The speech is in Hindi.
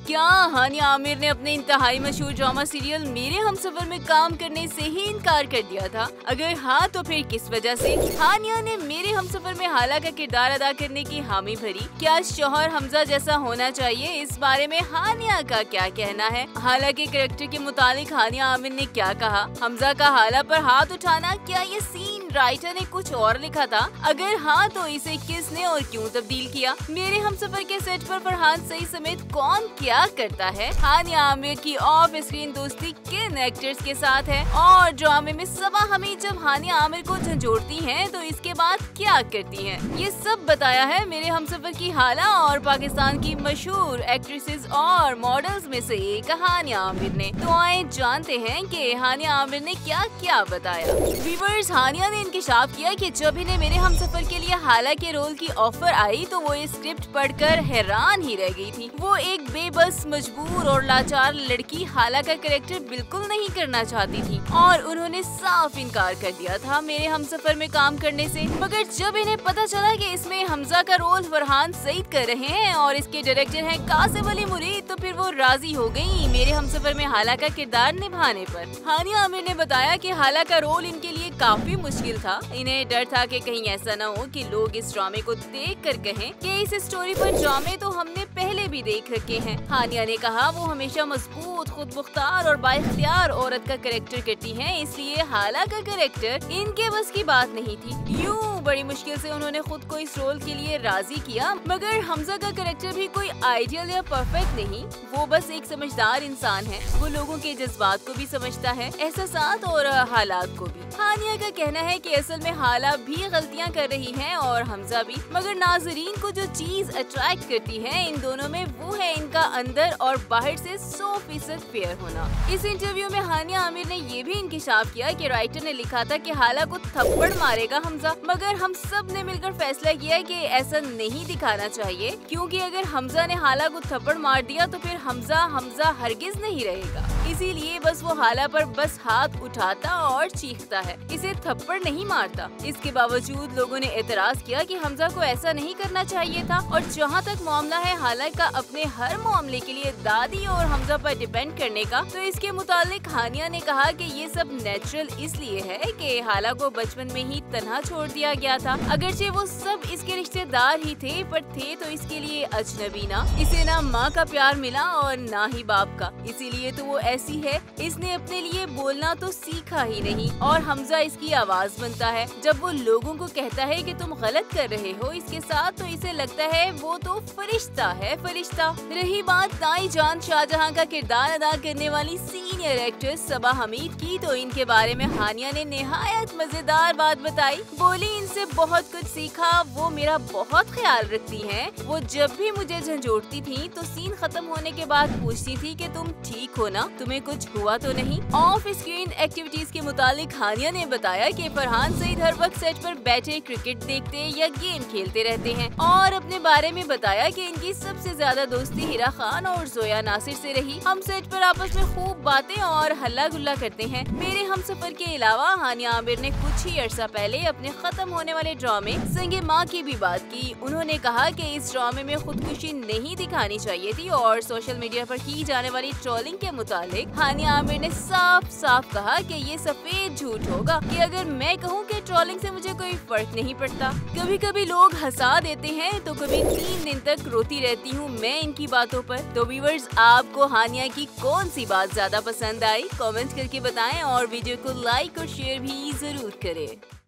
क्या हानिया आमिर ने अपने इंतहाई मशहूर ड्रामा सीरियल मेरे हमसफर में काम करने से ही इनकार कर दिया था? अगर हाँ तो फिर किस वजह से? हानिया ने मेरे हमसफर में हाला का किरदार अदा करने की हामी भरी। क्या शौहर हमजा जैसा होना चाहिए? इस बारे में हानिया का क्या कहना है? हाला के कैरेक्टर के मुतालिक हानिया आमिर ने क्या कहा? हमजा का हाला पर हाथ उठाना, क्या ये सीन राइटर ने कुछ और लिखा था? अगर हाँ तो इसे किसने और क्यों तब्दील किया? मेरे हमसफर के सेट पर फरहान सईद समेत कौन क्या करता है? हानिया आमिर की ऑफ स्क्रीन दोस्ती किन एक्टर्स के साथ है? और ड्रामे में सबा हमीद जब हानिया आमिर को झंझोड़ती हैं तो इसके बाद क्या करती हैं? ये सब बताया है मेरे हमसफर की हाला और पाकिस्तान की मशहूर एक्ट्रेसेस और मॉडल्स में से एक हानिया आमिर ने। तो आए जानते हैं कि हानिया आमिर ने क्या क्या बताया। व्यूअर्स, हानिया ने इंकशाफ किया कि जब इन्हें मेरे हमसफर के लिए हाला के रोल की ऑफर आई तो वो स्क्रिप्ट पढ़कर हैरान ही रह गई थी। वो एक बेबस, मजबूर और लाचार लड़की हाला का कैरेक्टर बिल्कुल नहीं करना चाहती थी और उन्होंने साफ इनकार कर दिया था मेरे हमसफर में काम करने से। मगर जब इन्हें पता चला कि इसमें हमजा का रोल फरहान सईद कर रहे हैं और इसके डायरेक्टर हैं कासिम अली मुरीद, तो फिर वो राजी हो गयी मेरे हमसफर में हाला का किरदार निभाने पर। हानिया आमिर ने बताया कि हाला का रोल इनके लिए काफी मुश्किल था। इन्हें डर था कि कहीं ऐसा न हो कि लोग इस ड्रामे को देख कर कहें कि इस स्टोरी पर ड्रामे तो हमने पहले भी देख रखे हैं। हानिया ने कहा वो हमेशा मजबूत, खुद मुख्तार और बाइख्तियार औरत का कैरेक्टर करती हैं, इसलिए हाला का कैरेक्टर इनके बस की बात नहीं थी। यूं बड़ी मुश्किल से उन्होंने खुद को इस रोल के लिए राजी किया। मगर हमजा का कैरेक्टर भी कोई आइडियल या परफेक्ट नहीं, वो बस एक समझदार इंसान है। वो लोगों के जज्बात को भी समझता है, एहसासात और हालात को भी। हानिया का कहना है कि असल में हाला भी गलतियां कर रही है और हमजा भी, मगर नाजरीन को जो चीज अट्रैक्ट करती है इन दोनों में वो है इनका अंदर और बाहर से 100% फेयर होना। इस इंटरव्यू में हानिया आमिर ने ये भी इंकशाफ किया कि राइटर ने लिखा था कि हाला को थप्पड़ मारेगा हमजा, मगर हम सब ने मिलकर फैसला किया कि ऐसा नहीं दिखाना चाहिए, क्योंकि अगर हमजा ने हाला को थप्पड़ मार दिया तो फिर हमजा हरगिज नहीं रहेगा। इसीलिए बस वो हाला पर बस हाथ उठाता और चीखता है, इसे थप्पड़ नहीं मारता। इसके बावजूद लोगों ने एतराज किया कि हमजा को ऐसा नहीं करना चाहिए था। और जहाँ तक मामला है हाला का अपने हर मामले के लिए दादी और हमजा पर डिपेंड करने का, तो इसके मुतालिक हानिया ने कहा कि ये सब नेचुरल इसलिए है कि हाला को बचपन में ही तन्हा छोड़ दिया गया था। अगरचे वो सब इसके रिश्तेदार ही थे, पर थे तो इसके लिए अजनबी ना। इसे ना माँ का प्यार मिला और ना ही बाप का, इसीलिए तो वो ऐसी है। इसने अपने लिए बोलना तो सीखा ही नहीं और हमजा इसकी आवाज बनता है। जब वो लोगों को कहता है कि तुम गलत कर रहे हो इसके साथ, तो इसे लगता है वो तो फरिश्ता है, फरिश्ता। रही बात ताई जान शाहजहां का किरदार अदा करने वाली सीनियर एक्ट्रेस सबा हमीद की, तो इनके बारे में हानिया ने निहायत मजेदार बात बताई। बोली इनसे बहुत कुछ सीखा, वो मेरा बहुत ख्याल रखती हैं। वो जब भी मुझे झंझोड़ती थी तो सीन खत्म होने के बाद पूछती थी कि तुम ठीक हो ना, तुम्हें कुछ हुआ तो नहीं। ऑफ स्क्रीन एक्टिविटीज के मुतालिक हानिया ने बताया कि फरहान सईद हर वक्त सेट पर बैठे क्रिकेट देखते या गेम खेलते रहते हैं और अपने बारे में बताया कि इनकी सबसे ज्यादा दोस्ती हिरा खान और जोया नासिर से रही। हम सेट पर आपस में खूब बातें और हल्ला गुल्ला करते हैं। मेरे हमसफर के अलावा हानिया आमिर ने कुछ ही अर्सा पहले अपने खत्म होने वाले ड्रामे संगे माँ की भी बात की। उन्होंने कहा कि इस ड्रामे में खुदकुशी नहीं दिखानी चाहिए थी और सोशल मीडिया पर की जाने वाली ट्रोलिंग के मुतालिक हानिया आमिर ने साफ साफ कहा कि ये सफेद झूठ होगा कि अगर मैं कहूँ कि ट्रोलिंग से मुझे कोई फर्क नहीं पड़ता। कभी कभी लोग हंसा देते हैं तो कभी 3 दिन तक रोती रहती हूँ मैं इनकी बातों पर। तो व्यूअर्स, आपको हानिया की कौन सी बात ज्यादा पसंद आई? कमेंट करके बताएं और वीडियो को लाइक और शेयर भी जरूर करें।